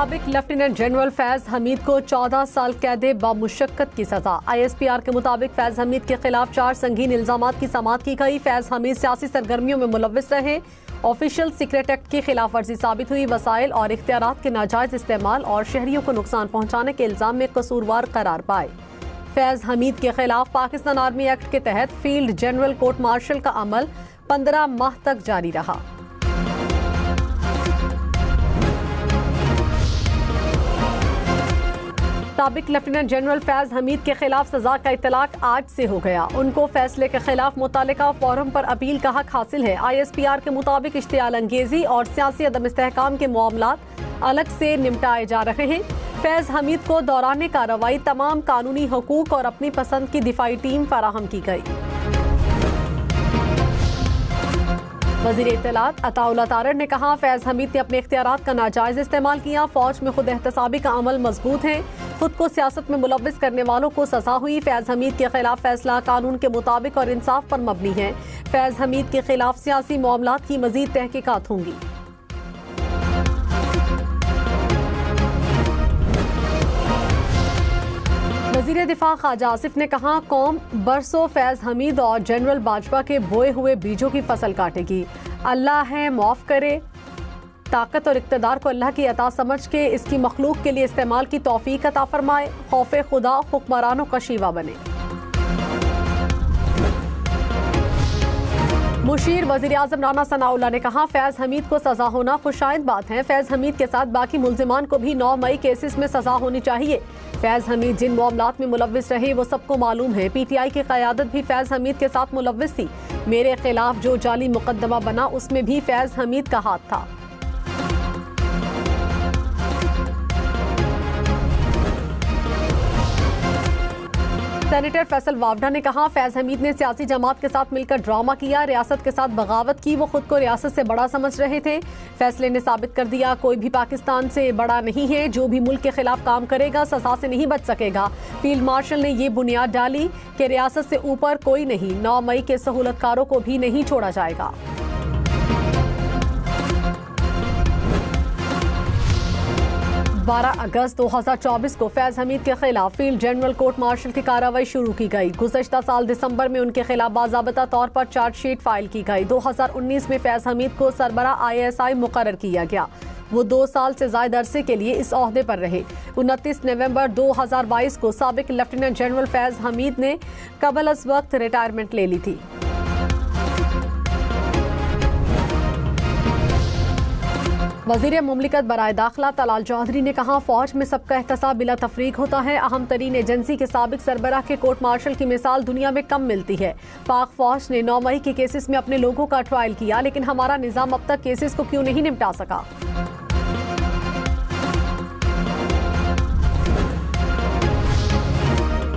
साबिक lieutenant general Faiz Hamid को 14 साल कैद बामुशक्कत की सजा। ISPR के मुताबिक फैज हमीद के खिलाफ 4 संगीन इल्जामात की समाअत की गई। फैज हमीद सियासी सरगर्मियों में मुलव्विस रहे, ऑफिशियल सीक्रेट एक्ट की खिलाफ वर्जी साबित हुई, वसाइल और इख्तियारात के नाजायज इस्तेमाल और शहरियों को नुकसान पहुंचाने के इल्जाम में कसूरवार करार पाए। फैज हमीद के खिलाफ पाकिस्तान आर्मी एक्ट के तहत फील्ड जनरल कोर्ट मार्शल का अमल 15 माह तक जारी रहा। साबिक लेफ्टिनेंट जनरल फैज हमीद के खिलाफ सजा का इतलाक आज से हो गया। उनको फैसले के खिलाफ मुतालिका फोरम पर अपील का हक हासिल है। ISPR के मुताबिक इश्तियाल अंगेजी और सियासी अदम इस्तेहकाम के मामलात अलग से निपटाए जा रहे हैं। फैज हमीद को दौरान कार्रवाई तमाम कानूनी हुकूक और अपनी पसंद की दिफाई टीम फराहम की गई। वज़ीर इत्तलात अताउल्लाह तारड़ ने कहा, फैज हमीद ने अपने इख्तियारात का नाजायज इस्तेमाल किया। फौज में खुद एहतसाबी का अमल मजबूत है। खुद को सियासत में मुलव्विस करने वालों को सजा हुई। फैज हमीद के खिलाफ फैसला कानून के मुताबिक और इंसाफ पर मबनी है। फैज हमीद के खिलाफ सियासी मामलात की मजीद तहकीकात होंगी। वज़ीर दिफा ख्वाजा आसिफ ने कहा, कौम बरसों फैज हमीद और जनरल बाजवा के बोए हुए बीजों की फसल काटेगी। अल्लाह है माफ़ करे, ताकत और इक़्तिदार को अल्लाह की अता समझ के इसकी मखलूक के लिए इस्तेमाल की तौफीक अता फरमाए। खौफ खुदा हुक्मरानों का शीवा बने। मुशीर वज़ीर आज़म राना सनाउल्लाह ने कहा, फैज हमीद को सजा होना खुशाइद बात है। फैज हमीद के साथ बाकी मुल्जिमान को भी 9 मई केसेस में सजा होनी चाहिए। फैज हमीद जिन मामलात में मुलव्विस रहे वो सबको मालूम है। PTI की क़यादत भी फैज हमीद के साथ मुलव्विस थी। मेरे खिलाफ जो जाली मुकदमा बना उसमें भी फैज हमीद का हाथ था। सेनेटर फैसल वावडा ने कहा, फैज हमीद ने सियासी जमात के साथ मिलकर ड्रामा किया, रियासत के साथ बगावत की। वो खुद को रियासत से बड़ा समझ रहे थे। फैसले ने साबित कर दिया कोई भी पाकिस्तान से बड़ा नहीं है। जो भी मुल्क के खिलाफ काम करेगा सजा से नहीं बच सकेगा। फील्ड मार्शल ने ये बुनियाद डाली कि रियासत से ऊपर कोई नहीं। 9 मई के सहूलतकारों को भी नहीं छोड़ा जाएगा। 12 अगस्त 2024 को फैज हमीद के खिलाफ फील्ड जनरल कोर्ट मार्शल की कार्रवाई शुरू की गई। गुज़श्ता साल दिसंबर में उनके खिलाफ बाज़ाबता तौर पर चार्जशीट फाइल की गई। 2019 में फैज हमीद को सरबरा ISI मुकर्रर किया गया। वो 2 साल से ज़ायद अरसे के लिए इस ओहदे पर रहे। 29 नवंबर 2022 को साबिक लेफ्टिनेंट जनरल फैज हमीद ने कबल अज़ वक्त रिटायरमेंट ले ली थी। वज़ीर मुमलिकत बराए दाखिला तलाल चौधरी ने कहा, फौज में सबका एहतसाब बिला तफरीक होता है। अहम तरीन एजेंसी के साबिक सरबराह के कोर्ट मार्शल की मिसाल दुनिया में कम मिलती है। पाक फौज ने 9 मई के केसेस में अपने लोगों का ट्रायल किया, लेकिन हमारा निज़ाम अब तक केसेस को क्यों नहीं निपटा सका।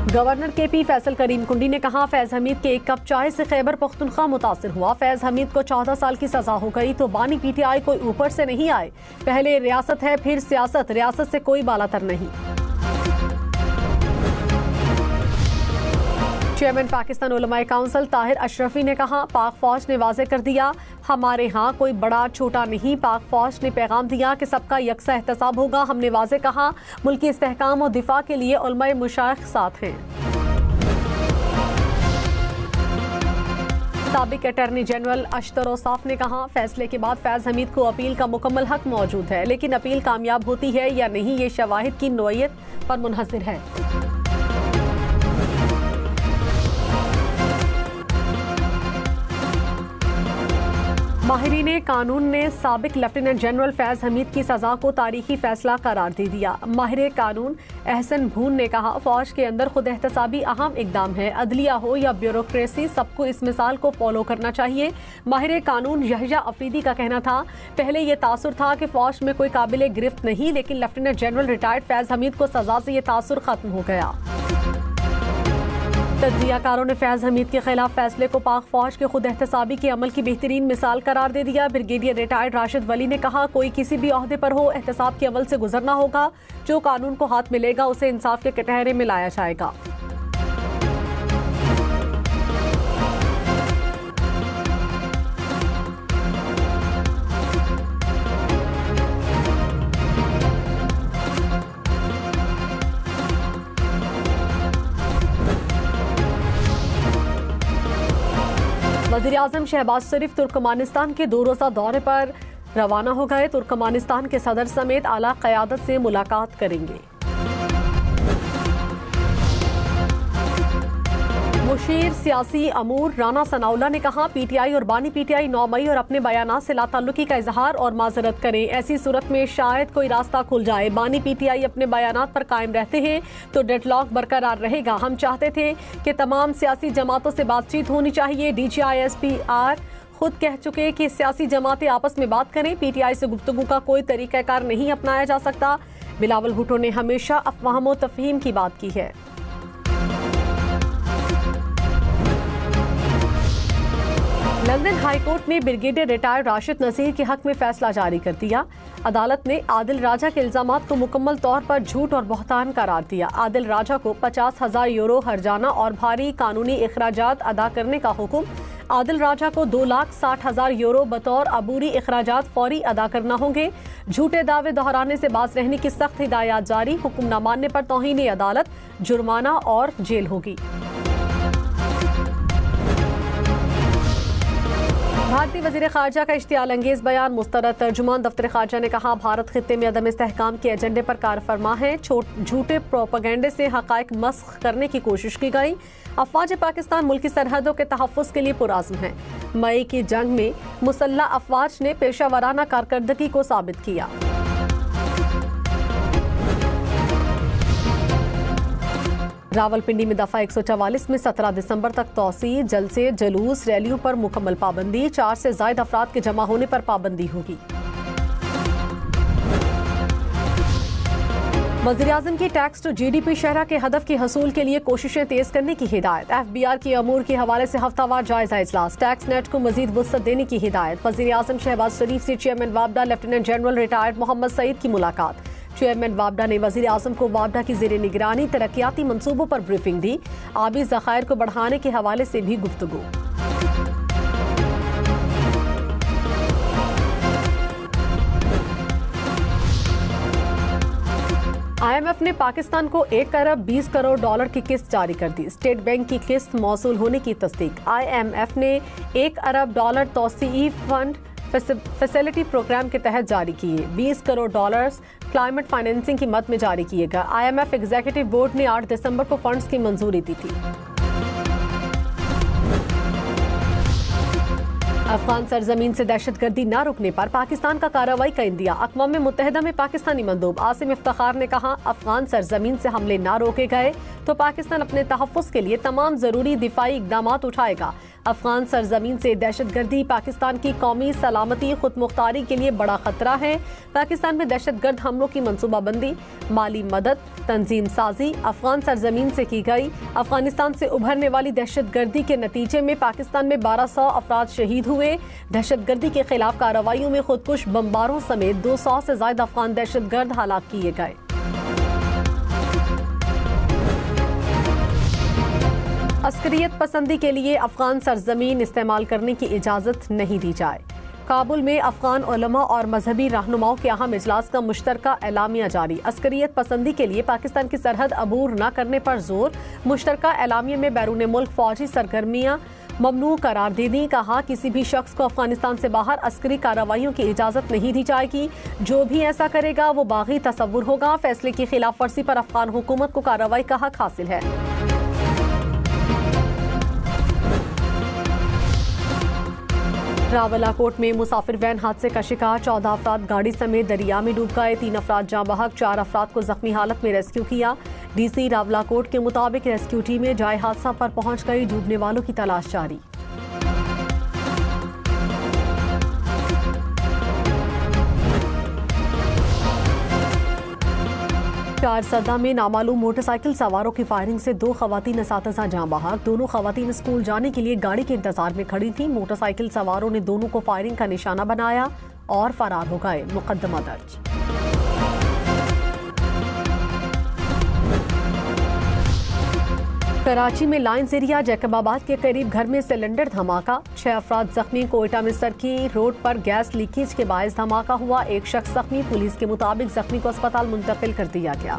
गवर्नर KP फैसल करीम कुंडी ने कहा, फैज हमीद के 1 कप चाय से खैबर पख्तूनख्वा मुतासिर हुआ। फैज हमीद को 14 साल की सजा हो गई तो बानी PTI कोई ऊपर से नहीं आए। पहले रियासत है फिर सियासत, रियासत से कोई बालातर नहीं। चेयरमैन पाकिस्तान उलमाए काउंसिल ताहिर अशरफी ने कहा, पाक फौज ने वाज़े कर दिया हमारे यहाँ कोई बड़ा छोटा नहीं। पाक फौज ने पैगाम दिया कि सबका यकसा एहतसाब होगा। हमने वाज़े कहा मुल्की इस्तेहकाम और दिफा के लिए उलमाए मुशाइख साथ हैं। साबिक अटॉर्नी जनरल अशतर औसाफ ने कहा, फैसले के बाद फैज हमीद को अपील का मुकम्मल हक मौजूद है, लेकिन अपील कामयाब होती है या नहीं ये शवाहिद की नौयत पर मुनहसर है। माहिरीन कानून ने साबिक लेफ्टिनेंट जनरल फैज हमीद की सजा को तारीखी फैसला करार दे दिया। माहिर कानून एहसन भून ने कहा, फौज के अंदर खुद एहतसाबी अहम इकदाम है। अदलिया हो या ब्यूरोक्रेसी, सबको इस मिसाल को फॉलो करना चाहिए। माहिर कानून यहया अफरीदी का कहना था, पहले ये तासुर था कि फौज में कोई काबिल गिरफ्त नहीं, लेकिन lieutenant general retired Faiz Hamid को सजा से ये तासुर खत्म हो गया। तज्जियाकारों ने फैज हमीद के खिलाफ फैसले को पाक फौज के खुद एहतसाबी के अमल की बेहतरीन मिसाल करार दे दिया। ब्रिगेडियर रिटायर्ड राशिद वली ने कहा, कोई किसी भी ओहदे पर हो एहतसाब के अमल से गुजरना होगा। जो कानून को हाथ मिलेगा उसे इंसाफ के कटहरे में लाया जाएगा। वज़ीर-ए-आज़म शहबाज शरीफ तुर्कमानिस्तान के 2 रोज़ा दौरे पर रवाना हो गए। तुर्कमानिस्तान के सदर समेत आला क़यादत से मुलाकात करेंगे। मुशीर सियासी अमूर राना सनाउल्लाह ने कहा, पीटीआई और बानी पीटीआई 9 मई और अपने बयानात से लाताल्लुकी का इजहार और माजरत करें। ऐसी सूरत में शायद कोई रास्ता खुल जाए। बानी पीटीआई अपने बयानात पर कायम रहते हैं तो डेडलॉक बरकरार रहेगा। हम चाहते थे कि तमाम सियासी जमातों से बातचीत होनी चाहिए। DGISPR खुद कह चुके कि सियासी जमातें आपस में बात करें। पीटीआई से गुफ्तगू का कोई तरीक़ाकार नहीं अपनाया जा सकता। बिलावल भुट्टो ने हमेशा अफवाह व तफहीम की बात की है। लंदन हाई कोर्ट ने ब्रिगेडियर रिटायर्ड राशिद नज़ीर के हक में फैसला जारी कर दिया। अदालत ने आदिल राजा के इल्जामात को मुकम्मल तौर पर झूठ और बहतान करार दिया। आदिल राजा को 50,000 यूरो हर्जाना और भारी कानूनी इखराजात अदा करने का हुक्म। आदिल राजा को 2,60,000 यूरो बतौर अबूरी इखराजात फौरी अदा करना होंगे। झूठे दावे दोहराने से बाज रहने की सख्त हिदायत जारी। हुक्म न मानने पर तौहीन अदालत, जुर्माना और जेल होगी। भारतीय वज़ीर ख़ारजा का इश्तियाल अंगेज़ बयान मुस्तरद। तर्जुमान दफ्तर ख़ारजा ने कहा, भारत खित्ते में अदम इस्तेहकाम के एजेंडे पर कारफरमा है। झूठे प्रोपेगेंडे से हक़ाइक़ मस्ख़ करने की कोशिश की गई। अफ़वाज पाकिस्तान मुल्की सरहदों के तहफ़्फ़ुज़ के लिए पुरअज़्म है। मई की जंग में मुसल्लह अफ़वाज ने पेशावराना कारकर्दगी को साबित किया। रावलपिंडी में दफा 144 में 17 दिसंबर तक तौसी, जलसे, जलूस, रैलियों पर मुकम्मल पाबंदी। 4 से ज़ायद अफराद के जमा होने पर पाबंदी होगी। वज़ीर-ए-आज़म की टैक्स टू GDP शरह के हदफ के हसूल के लिए कोशिशें तेज करने की हिदायत। FBR की अमूर के हवाले से हफ्तावार जायजा इजलास। टैक्स नेट को मजीद वुसअत देने की हिदायत। वज़ीर-ए-आज़म शहबाज शरीफ से चेयरमैन वापडा lieutenant general retired Mohammad Saeed की मुलाकात। चेयरमैन वापडा ने वज़ीर-ए-आज़म को वापडा की ज़ेरे निगरानी तरक्याती मंसूबों पर ब्रीफिंग दी। आबी ज़खायर को बढ़ाने के हवाले से भी गुफ्तगू। IMF ने पाकिस्तान को 1 अरब 20 करोड़ डॉलर की किस्त जारी कर दी। स्टेट बैंक की किस्त मौसूल होने की तस्दीक। IMF ने 1 अरब डॉलर तौसीई फंड फैसिलिटी प्रोग्राम के तहत जारी किए। 20 करोड़ डॉलर्स क्लाइमेट फाइनेंसिंग की मद में जारी किए गए। IMF एग्जीक्यूटिव बोर्ड ने 8 दिसंबर को फंड्स की मंजूरी दी थी। अफगान सरजमीन से दहशतगर्दी न रुकने पर पाकिस्तान का कार्रवाई का इंदिया। अक़वाम मुत्तहिदा में पाकिस्तानी मंदूब आसिम इफ्तिखार ने कहा, अफगान सरजमीन से हमले न रोके गए तो पाकिस्तान अपने तहफ़्फ़ुज़ के लिए तमाम ज़रूरी दिफाई इक़दामात उठाएगा। अफगान सरजमीन से दहशतगर्दी पाकिस्तान की कौमी सलामती खुद मुख्तारी के लिए बड़ा खतरा है। पाकिस्तान में दहशतगर्द हमलों की मनसूबाबंदी, माली मदद, तंजीम साजी अफगान सरजमीन से की गई। अफगानिस्तान से उभरने वाली दहशतगर्दी के नतीजे में पाकिस्तान में 1200 अफराद शहीद हुए। दहशतगर्दी के खिलाफ कार्रवाइयों में खुदकुश बमबारों समेत 200 से ज्यादा अफगान दहशतगर्द हलाक किए गए। अस्करियत पसंदी के लिए अफगान सरजमीन इस्तेमाल करने की इजाज़त नहीं दी जाए। काबुल में अफगान उलमा और मजहबी रहनुमाओं के अहम इजलास का मुश्तरका एलामिया जारी। अस्करियत पसंदी के लिए पाकिस्तान की सरहद अबूर न करने पर जोर। मुश्तरका एलामिया में बैरून मुल्क फौजी सरगर्मियाँ ममनू करार दे दी। कहा, किसी भी शख्स को अफगानिस्तान से बाहर अस्करी कार्रवाइयों की इजाज़त नहीं दी जाएगी। जो भी ऐसा करेगा वो बागी तसव्वुर होगा। फैसले की खिलाफ वर्जी पर अफगान हुकूमत को कार्रवाई का हक हासिल है। रावलाकोट में मुसाफिर वैन हादसे का शिकार। 14 अफराद गाड़ी समेत दरिया में डूब गए। 3 अफराद जाँ बहक, 4 अफराद को जख्मी हालत में रेस्क्यू किया। DC रावलाकोट के मुताबिक रेस्क्यू टीमें जाए हादसा पर पहुंच गई। डूबने वालों की तलाश जारी। चारसदा में नामालूम मोटरसाइकिल सवारों की फायरिंग से 2 खवातीन असातिज़ा जाँ बहक। दोनों खवातीन स्कूल जाने के लिए गाड़ी के इंतजार में खड़ी थी। मोटरसाइकिल सवारों ने दोनों को फायरिंग का निशाना बनाया और फरार हो गए। मुकदमा दर्ज। कराची में लाइन्स एरिया जैकबाबाद के करीब घर में सिलेंडर धमाका। 6 अफराद जख्मी। कोयटा में सरकी रोड पर गैस लीकेज के बायस धमाका हुआ। 1 शख्स जख्मी। पुलिस के मुताबिक जख्मी को अस्पताल मुंतकिल कर दिया गया।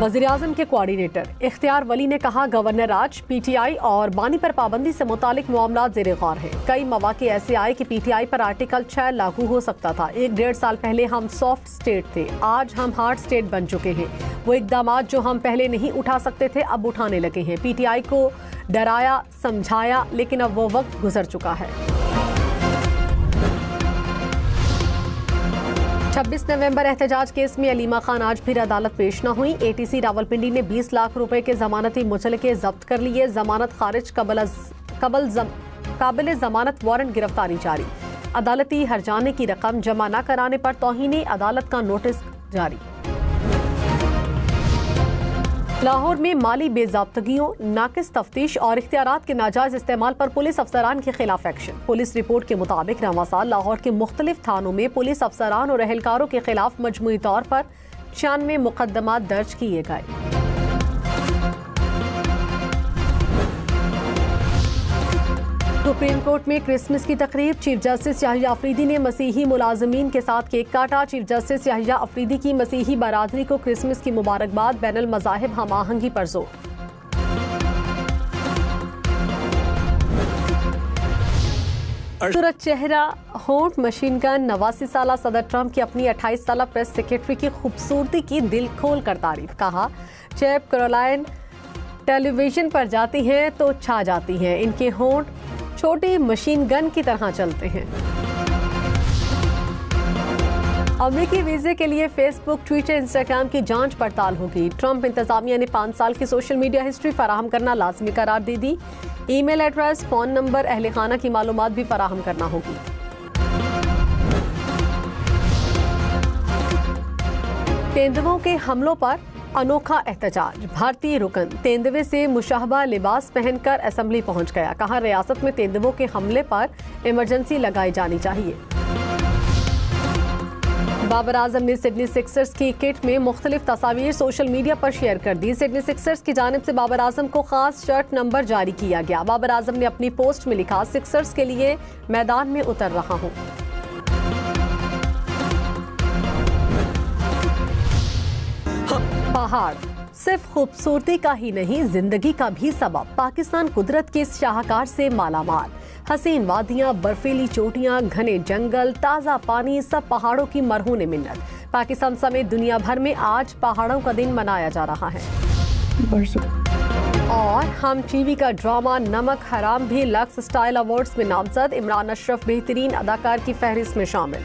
वज़ीर-ए-आज़म के कोऑर्डिनेटर इख्तियार वली ने कहा, गवर्नर राज, पीटीआई और बानी पर पाबंदी से मुतालिक मामला ज़ेरे गौर हैं। कई मौके ऐसे आए कि पीटीआई पर आर्टिकल 6 लागू हो सकता था। 1-1.5 साल पहले हम सॉफ्ट स्टेट थे, आज हम हार्ड स्टेट बन चुके हैं। वो इकदाम जो हम पहले नहीं उठा सकते थे अब उठाने लगे हैं। पीटीआई को डराया, समझाया, लेकिन अब वो वक्त गुजर चुका है। 26 नवंबर एहतजाज केस में अलीमा खान आज फिर अदालत पेश न हुई। एटीसी रावलपिंडी ने 20 लाख रुपए के जमानती मुचलके जब्त कर लिए। जमानत खारिज, काबिल जमानत वारंट गिरफ्तारी जारी। अदालती हरजाने की रकम जमा न कराने पर तौहीन अदालत का नोटिस जारी। लाहौर में माली बेज़ाब्तगियों, नाकिस तफ्तीश और इख्तियारात के नाजायज इस्तेमाल पर पुलिस अफसरान के खिलाफ एक्शन। पुलिस रिपोर्ट के मुताबिक रवां साल लाहौर के मुख्तलिफ थानों में पुलिस अफसरान और एहलकारों के खिलाफ मजमूई तौर पर 96 मुकदमा दर्ज किए गए। सुप्रीम कोर्ट में क्रिसमस की तकरीब, चीफ जस्टिस याहिया अफरीदी ने मसीही मुलाजमीन के साथ केक काटा। चीफ जस्टिस याहिया अफरीदी की मसीही बरादरी को क्रिसमस की मुबारकबाद, बैनुल मज़ाहिब हम आहंगी पर जोर। खूबसूरत चेहरा, होंठ, मशीन गन, 89 साल सदर ट्रंप की अपनी 28 साल प्रेस सेक्रेटरी की खूबसूरती की दिल खोल कर तारीफ। कहा, चैप कैरोलाइन टेलीविजन पर जाती हैं तो छा जाती हैं। इनके होंठ छोटी मशीन गन की तरह चलते हैं। अमेरिकी वीजे के लिए फेसबुक, ट्विटर, इंस्टाग्राम की जांच पड़ताल होगी। ट्रंप इंतजामिया ने 5 साल की सोशल मीडिया हिस्ट्री फराहम करना लाजमी करार दे दी। ईमेल एड्रेस, फोन नंबर, अहले खाना की मालूमात भी फराहम करना होगी। तेंदुओं के हमलों पर अनोखा एहतजाज। भारतीय रुकन तेंदुए से मुशाहबा लिबास पहनकर असेंबली पहुंच गया। कहा, रियासत में तेंदुओं के हमले पर इमरजेंसी लगाई जानी चाहिए। बाबर आजम ने सिडनी सिक्सर्स की किट में मुख्तलिफ तस्वीर सोशल मीडिया पर शेयर कर दी। सिडनी सिक्सर्स की जानिब से बाबर आजम को खास शर्ट नंबर जारी किया गया। बाबर आजम ने अपनी पोस्ट में लिखा, सिक्सर्स के लिए मैदान में उतर रहा हूं। पहाड़ सिर्फ खूबसूरती का ही नहीं, जिंदगी का भी सबब। पाकिस्तान कुदरत के इस शाहकार से मालामाल। हसीन वादियां, बर्फीली चोटियां, घने जंगल, ताज़ा पानी, सब पहाड़ों की मरहून मिन्नत। पाकिस्तान समेत दुनिया भर में आज पहाड़ों का दिन मनाया जा रहा है। और हम टीवी का ड्रामा नमक हराम भी लक्स स्टाइल अवार्ड्स में नामजद। इमरान अशरफ बेहतरीन अदाकार की फहरिस्त में शामिल।